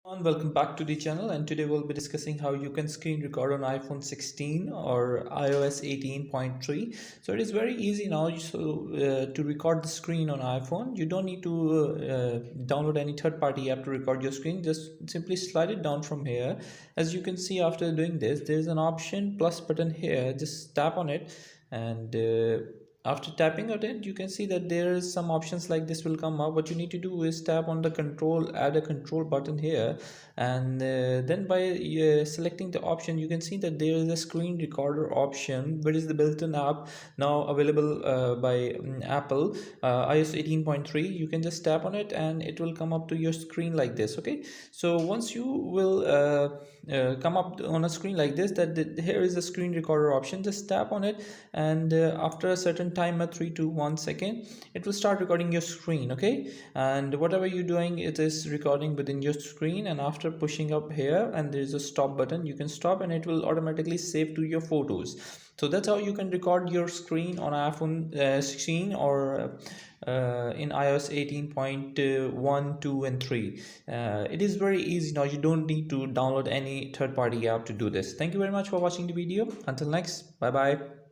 Welcome back to the channel, and today we'll be discussing how you can screen record on iPhone 16 or iOS 18.3. So it is very easy now. To record the screen on iPhone, you don't need to download any third-party app to record your screen. Just simply slide it down from here. As you can see, after doing this, there's an option plus button here. Just tap on it, and after tapping on it, you can see that there is some options like this will come up. What you need to do is tap on the add a control button here, and then by selecting the option, you can see that there is a screen recorder option, which is the built-in app now available by Apple iOS 18.3. You can just tap on it and it will come up to your screen like this. Okay, so once you will come up on a screen like this, here is the screen recorder option. Just tap on it, and after a certain timer 3 to 1 second, it will start recording your screen. Okay, and whatever you're doing, it is recording within your screen, and after pushing up here and there's a stop button, you can stop and it will automatically save to your photos. So that's how you can record your screen on iPhone 16 or in iOS 18.1, 2 and 3. It is very easy now. You don't need to download any third-party app to do this. Thank you very much for watching the video. Until next, bye bye.